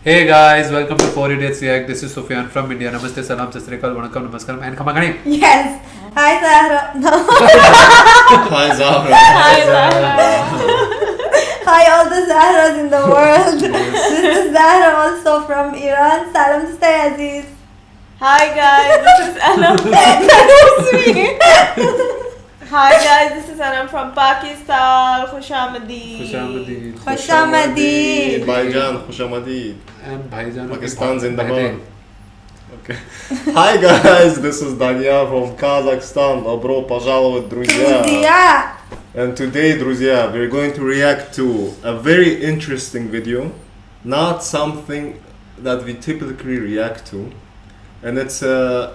Hey guys, welcome to 4 Idiots React. This is Sufyan from India. Namaste, salam, sat sri akal, vanakkam, namaskaram, and Kamagani. Yes. Hi, Zahra. No. Hi Zahra. Hi, Zahra. Hi, all the Zahras in the world. This is Zahra, also from Iran. Salam Stay Aziz. Hi guys, this is Anam. That was me. Hi guys, this is Anam from Pakistan. Khushamadi. Khushamadi. Khushamadi. Bhaijan, Khushamadi. And Bhaijan. Pakistan Zindabad. Okay. Hi guys, this is Danya from Kazakhstan. Добро пожаловать, друзья. Друзья. And today, друзья, we're going to react to a very interesting video. Not something that we typically react to. And it's a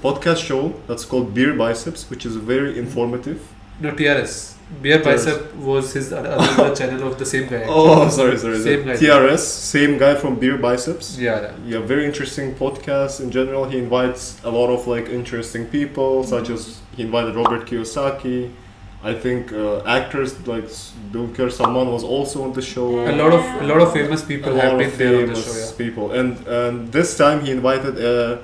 podcast show that's called Beer Biceps, which is very informative. No, TRS. Beer Bicep was his other channel of the same guy. Oh, sorry. Same guy. TRS, same guy from Beer Biceps. Yeah. Yeah, very interesting podcast in general. He invites a lot of interesting people, such as he invited Robert Kiyosaki. I think actors like Dulquer Salman was also on the show. A lot of famous people have been there on the show. Yeah. People, and this time he invited a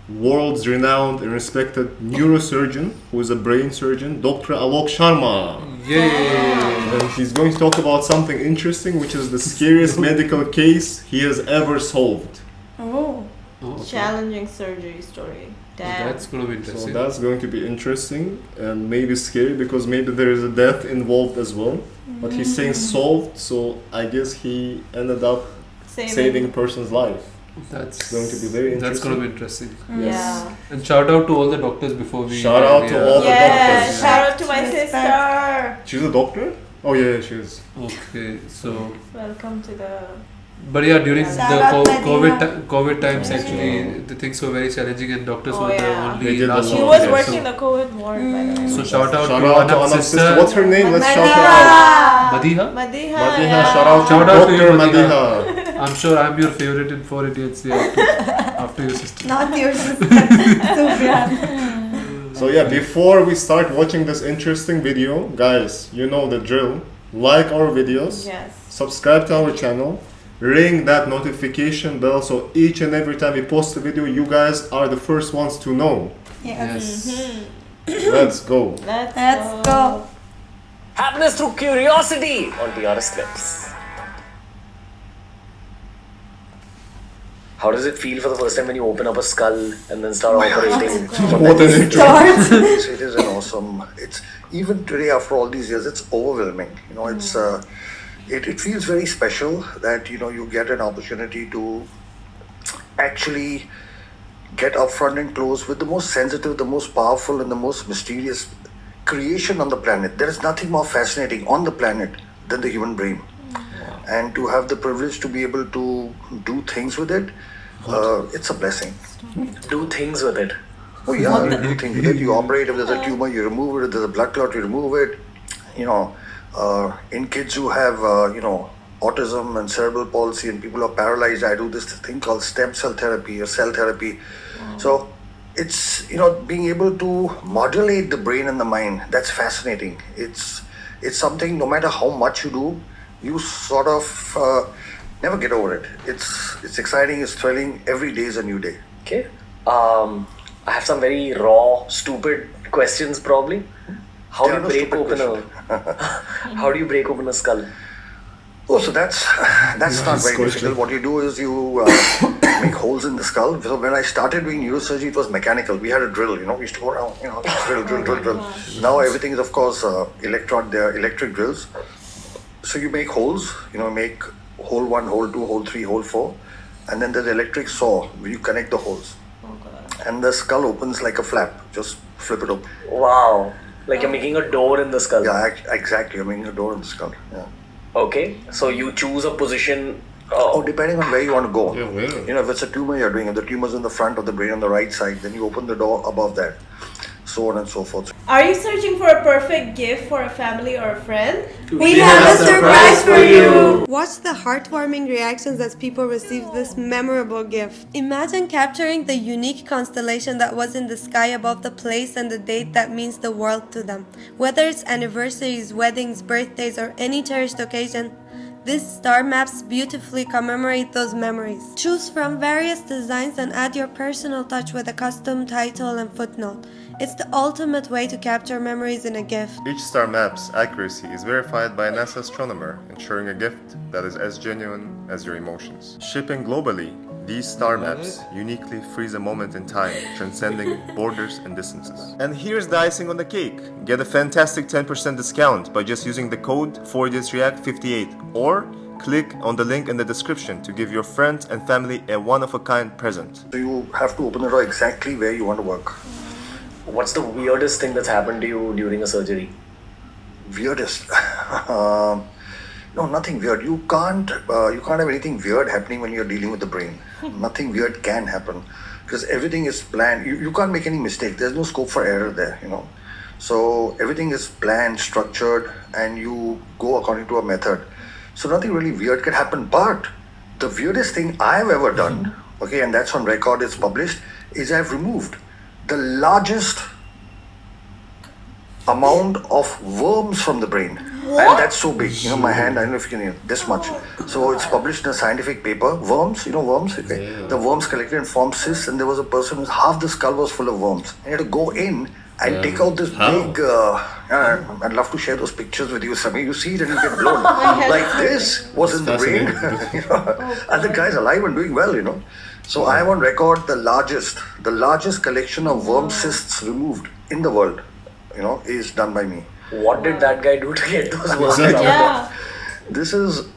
world's renowned and respected neurosurgeon who is a brain surgeon, Dr. Alok Sharma. Yay! And he's going to talk about something interesting, which is the scariest medical case he has ever solved. Oh. Okay. Challenging surgery story. Damn. That's going to be So interesting. that's going to be interesting and maybe scary because maybe there is a death involved as well. But he's saying solved, so I guess he ended up saving a person's life. That's going to be very That's interesting. going to be interesting. Yes. Yeah. And shout out to all the doctors before we. Shout out to all the Yeah, doctors. shout out to my Respect. sister. She's a doctor? Oh yeah, she is. Okay, so. Welcome to the. But yeah, during the Shout out Medina. COVID times, actually, the things were very challenging, and doctors Oh, were the yeah. only They did a last lot. She Oh, was okay, working so, the COVID ward, by the way. so shout out Shout to out to Anam's Anam's sister. What's her name? Let's shout her out. Madiha? Madiha. Madiha, Yeah. shout out Shout out to Dr. you, Madiha. Madiha. I'm sure I'm your favorite in 4 Idiots after your sister. Not your sister. Sufyan. So yeah, before we start watching this interesting video, guys, you know the drill. Like our videos, Yes. subscribe to our channel, ring that notification bell so each and every time we post a video, you guys are the first ones to know. Yes. Yes. Let's go. Let's go. Happiness through curiosity on TRS clips. How does it feel for the first time when you open up a skull and then start operating? What an intro. It is an awesome. It's even today after all these years, it's overwhelming. It's it feels very special that you get an opportunity to actually get up front and close with the most sensitive, the most powerful, and the most mysterious creation on the planet. There is nothing more fascinating on the planet than the human brain, and to have the privilege to be able to do things with it, it's a blessing. Do things with it. Oh yeah, you do things with it. You operate. If there's a tumor, you remove it. If there's a blood clot, you remove it. In kids who have autism and cerebral palsy and people are paralyzed, I do this thing called stem cell therapy or cell therapy. So it's being able to modulate the brain and the mind. That's fascinating. It's something. No matter how much you do, you sort of never get over it. It's exciting. It's thrilling. Every day is a new day. Okay. I have some very raw, stupid questions probably. How do you break open How do you break open a skull? Oh, so that's not very difficult. What you do is you make holes in the skull. So when I started doing neurosurgery, it was mechanical. We had a drill, we used to go around, drill. Now everything is, of course, there are electric drills. So you make holes, make hole 1, hole 2, hole 3, hole 4. And then there's electric saw where you connect the holes. And the skull opens like a flap. Just flip it open. Wow. Like you're making a door in the skull. Yeah, exactly. You're making a door in the skull. Yeah. Okay. So you choose a position. Depending on where you want to go. Yeah, where? If it's a tumor you're doing, if the tumor's in the front of the brain on the right side, then you open the door above that. So on and so forth. Are you searching for a perfect gift for a family or a friend? We have a surprise for you! Watch the heartwarming reactions as people receive this memorable gift. Imagine capturing the unique constellation that was in the sky above the place and the date that means the world to them. Whether it's anniversaries, weddings, birthdays, or any cherished occasion, These star maps beautifully commemorate those memories. Choose from various designs and add your personal touch with a custom title and footnote. It's the ultimate way to capture memories in a gift. Each star map's accuracy is verified by a NASA astronomer, ensuring a gift that is as genuine as your emotions. Shipping globally, these star maps uniquely freeze a moment in time, transcending borders and distances. And here's the icing on the cake. Get a fantastic 10% discount by just using the code 4DSREACT58 or click on the link in the description to give your friends and family a one-of-a-kind present. So you have to open the door exactly where you want to work. What's the weirdest thing that's happened to you during a surgery? Weirdest? No, nothing weird. You can't have anything weird happening when you're dealing with the brain. Nothing weird can happen because everything is planned. You can't make any mistake. There's no scope for error there, So everything is planned, structured, and you go according to a method. So nothing really weird can happen. But the weirdest thing I've ever done, okay, and that's on record, it's published, is I've removed the largest amount of worms from the brain. And that's so big. My hand, I don't know if you can hear this much. So it's published in a scientific paper. Worms, worms? Okay. Yeah. The worms collected and formed cysts, and there was a person whose half the skull was full of worms. And he had to go in and take out this big. I'd love to share those pictures with you, Samir. You see it and you get blown. Like this was in the brain. And the guy's alive and doing well, So I have on record the largest collection of worm cysts removed in the world, is done by me. What did that guy do to get those worms out? Yeah. This is,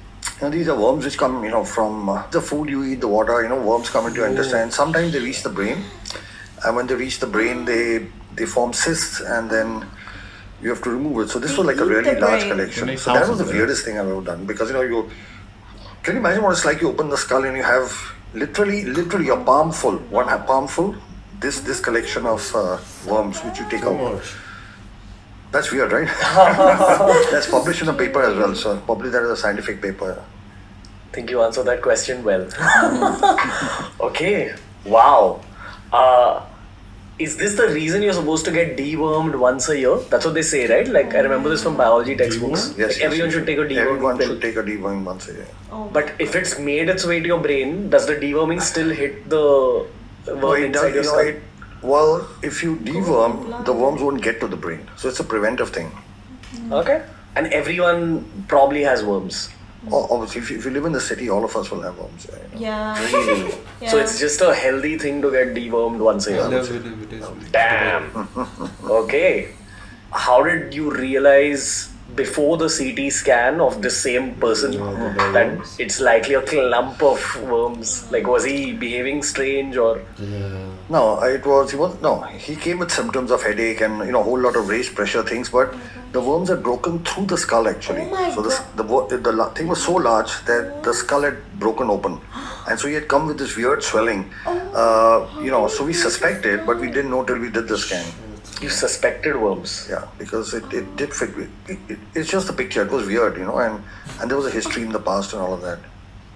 these are worms which come, from the food you eat, the water, worms come into your intestine. Sometimes they reach the brain. And when they reach the brain, they form cysts and then you have to remove it. So this was like a really large collection. So that was the weirdest thing I've ever done. Because, can you imagine what it's like? You open the skull and you have literally a palm full. One palm full? This collection of worms which you take out. That's weird, right? That's published in a paper as well. So probably that is a scientific paper. I think you answered that question well. Okay. Wow. Is this the reason you're supposed to get dewormed once a year? That's what they say, right? Like, I remember this from biology textbooks. Yes, Like, everyone should take a deworming Everyone pill. should take a deworming once a year. But if it's made its way to your brain, does the deworming still hit the worm inside your skull? Well, if you deworm, the worms won't get to the brain. So it's a preventive thing. Okay. And everyone probably has worms. Obviously, if you live in the city, all of us will have worms. Yeah. Really? Yeah. So it's just a healthy thing to get dewormed once a year. Damn. Okay. How did you realize before the CT scan of the same person that it's likely a clump of worms? Like, was he behaving strange or? No, he came with symptoms of headache and a whole lot of raised pressure things, but the worms had broken through the skull actually. So the thing was so large that the skull had broken open, and so he had come with this weird swelling. So we suspected, but we didn't know till we did the scan. You suspected worms? Yeah, because it did fit. It's just a picture. It was weird, and there was a history in the past and all of that.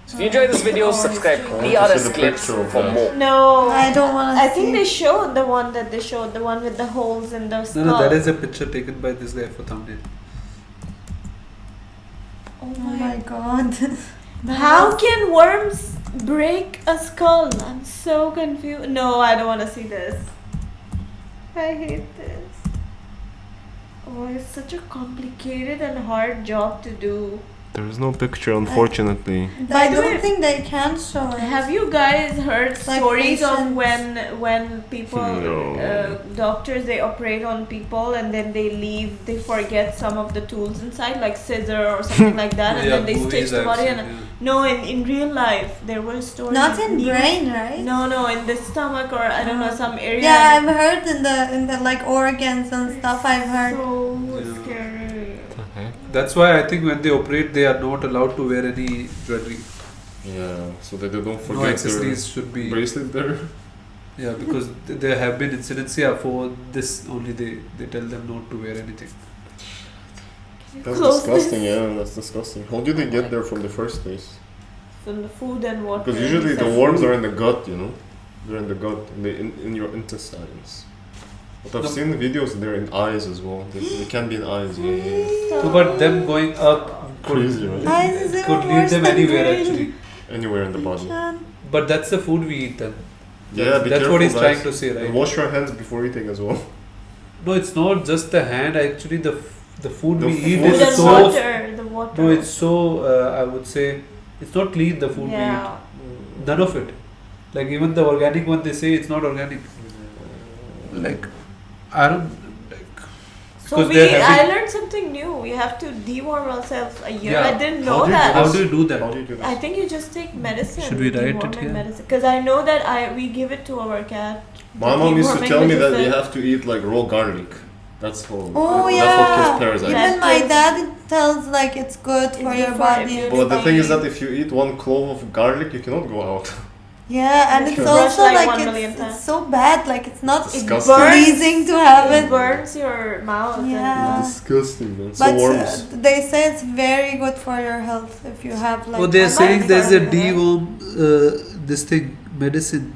So if you enjoyed this video, subscribe to TRS Clips for more. No. I don't want to I think they showed the one that they showed, the one with the holes in the skull. No, that is a picture taken by this guy for thumbnail. Oh my god. How can worms break a skull? I'm so confused. No, I don't want to see this. I hate this. Oh, it's such a complicated and hard job to do. There is no picture, unfortunately. I don't think they can show it. Have you guys heard Like stories of patients. when people, doctors, they operate on people and then they leave, they forget some of the tools inside, like scissor or something like that, and then they stitch the body. No, in real life, there were stories. Not in brain, right? No, in the stomach or I don't know, some area. Yeah, I've heard in the like organs and stuff. I've heard. So scary. That's why I think when they operate, they are not allowed to wear any jewelry. Yeah, so that they don't forget No accessories should be. bracelet there. Yeah, because there have been incidents. Yeah, for this only they tell them not to wear anything. That's Close disgusting. this. Yeah, that's disgusting. How did they get there from the first place? From the food and water. Because usually the worms are in the gut, They're in the gut, in your intestines. But I've seen the videos, they're in eyes as well. They can be in eyes, yeah. So, but them going up, Crazy, right? Eyes could lead them anywhere actually. Anywhere in the body. But that's the food we eat then. Yeah, be That's careful, what he's guys. trying to say, And right? wash your hands before eating as well. No, it's not just the hand. Actually, the food The we eat food is The is so. water, the water. No, it's so. I would say it's not clean. The food we yeah. eat, none of it. Like even the organic one, they say it's not organic. Like I don't. Like, So 'cause they're I having- learned something new. We have to deworm ourselves a year. Yeah. I didn't How know do you that. How do you do that? How do you do this? I think you just take medicine. Should we write it deworming here? medicine. Because I know that we give it to our cat. My mom used to Deworming tell me that we medicine. have to eat like raw garlic. That's how. Oh That's what kills yeah. parasites. Even my dad tells like it's good It's for good your for body. immunity. But the thing is that if you eat one clove of garlic, you cannot go out. Yeah, and You it's should brush also like like 1 million it's times. so bad. Like it's not Disgusting. pleasing to have It it. burns your mouth. Yeah. Disgusting, man. So But worms. they say it's very good for your health if you have like. Oh, they're I saying might there's a try that. deworm. This thing medicine.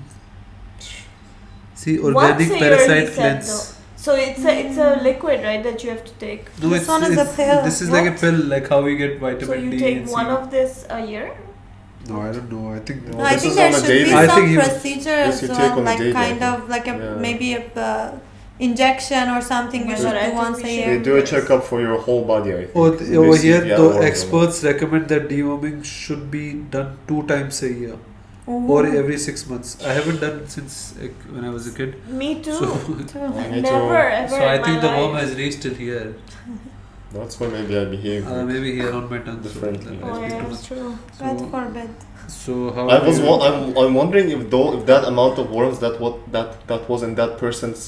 See, Once organic a year, parasite he said, cleanse. though. So it's a liquid, right, that you have to take. No, This one is a pill. This is like a What? pill, like how we get So vitamin you D. take and one C. of this a year? No, I don't know. I think. No, No, I this think is there on a should daily- be I some think he was- procedure This as you take well, on a like daily, I kind think. of like a Yeah. maybe a injection or something you Yeah, should but I do think once we a should- They year. do a checkup for your whole body, I think. Oh, They over see here, if you the have worms or not. experts recommend that deworming should be done 2 times a year Ooh. or every 6 months. I haven't done it since when I was a kid. Me too. So, Me too. Never ever so I in think my the worm life. has reached it here. That's why maybe I behave. Maybe here on my tongue. Differently. So, I Oh speak yeah, too that's much. true. God So, forbid. so how? I was do you- I'm wondering if that amount of worms that was in that person's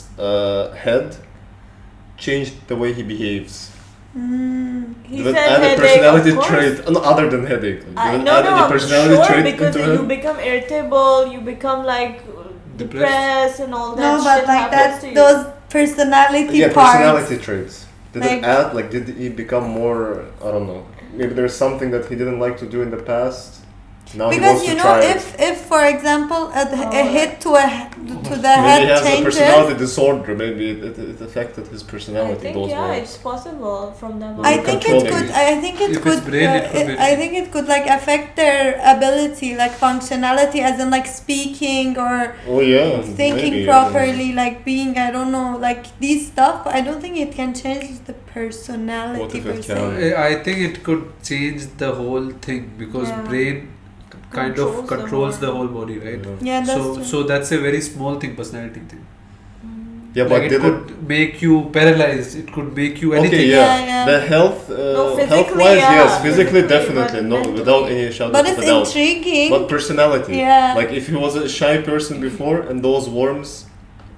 head changed the way he behaves. He Did it said add a headache, personality of course. trait other than headache? Did it No, add any I'm personality sure trait because into you it? become irritable, you become like depressed and all that. No, but shit like happens that, to you. those personality Yeah, parts. personality traits. Did Like- it add? Like, did he become more? I don't know. Maybe there's something that he didn't like to do in the past. Now he Because wants you to know, try it. if for example a hit to the Maybe he head has a changes. personality disorder. Maybe it affected his I personality. think those yeah, worms. it's possible from them. I You think control it could. maybe. I think it If could. it's brain, it could be- I think it could like affect their ability, like functionality, as in like speaking or Oh yeah. thinking maybe, properly, like being. I don't know, like these stuff. I don't think it can change the personality What if per it se. can? I think it could change the whole thing because Yeah. brain kind of Controls the controls the whole- whole body, right? Yeah. Yeah, that's So true. so that's a very small thing, personality thing. Yeah, but Like it did could make you paralyzed. It could make you anything. Okay, Yeah, yeah. yeah. The health, physically, health-wise, yeah. yes. Physically, Physically, definitely, but no, mentally- without any shadow But of it's a doubt. intriguing. But personality, Yeah. like if he was a shy person before, and those worms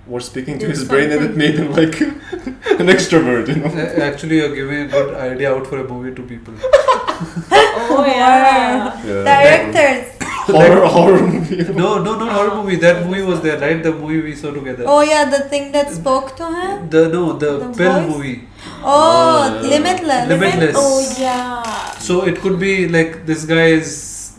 were speaking to Did his brain, and it something. made him like an extrovert, you know. Actually, you're giving a good idea out for a movie to people. Oh yeah. Directors. Horror movie. No, not horror movie. That movie was there, right? The movie we saw together. Oh yeah, the thing that spoke to him. The The pill voice? movie. Oh, yeah. Limitless. Limitless. Oh yeah. So it could be like this guy is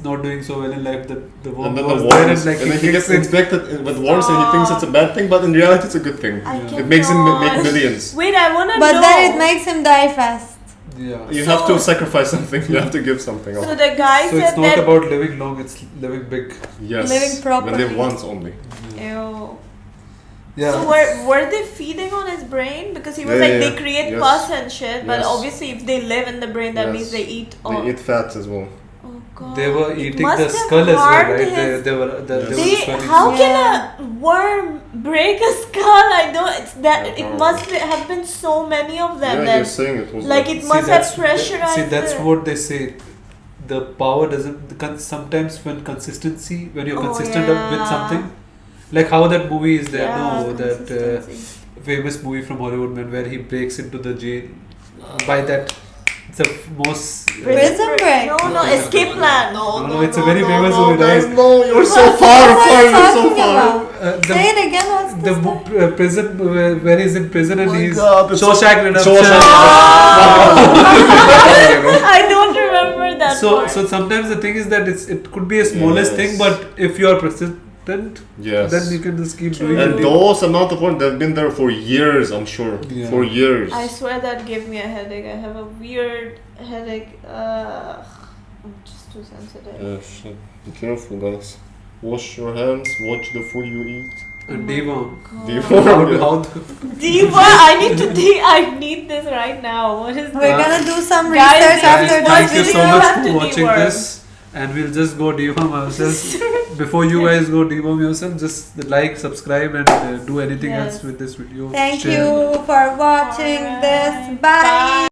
not doing so well in life. The worm And then was the there worms, and like and then he gets kicks in. infected with worms, and he thinks it's a bad thing, but in reality, it's a good thing. I It makes him make cannot. millions. Wait, I wanna But know. then it makes him die fast. Yeah. You So- have to sacrifice something. You have to give something So up. the guy So said it's not that. about living long. It's living big. Yes. living We properly. live once only. Ew. Yeah. So were they feeding on his brain? Because he was Yeah, like yeah, they yeah. create Yes. pus and shit, but Yes. obviously if they live in the brain, that Yes. means they eat all. They eat fats as well. Oh god. They were It eating must the have skull as well, harmed right? his- They were Yes. there was They, swelling. how Yeah. can a worm break a skull? I don't. It's that. Yeah, It horrible. must have been so many of them. Yeah, that, you're saying it was like it must have pressurized. See, that's it. what they say. The power doesn't. Sometimes when consistency, when you're Oh, consistent with yeah. something, like how that movie is there. Yeah, No, that consistency. famous movie from Hollywood, man, where he breaks into the jail. By that, it's the most. Prison Break. No, escape plan. No, it's a very famous movie, guys, right? no, you're so far What apart. are you You're so talking far. about? Say it again. What's The this? prison where he's in prison and my he's God, it's Shawshank Redemption. I don't remember that. So part. sometimes the thing is that it could be a smallest Yes. thing, but if you are tent, Yes. then you can just keep doing And it. those amount of work, they've been there for years, I'm sure. Yeah. For years. I swear that gave me a headache. I have a weird headache. I'm just too sensitive. Yeah, shit. Be careful, guys. Wash your hands, watch the food you eat. And deworm. Deworm. Diva, I need this right now. What is We're this? gonna do some Guys, research after Thank this you so video. have much to for watching deworm. this. And we'll just go deworm ourselves. Before you guys go deworm yourself, just like, subscribe, and do anything Yes. else with this video. Thank Share. you for watching this. Bye.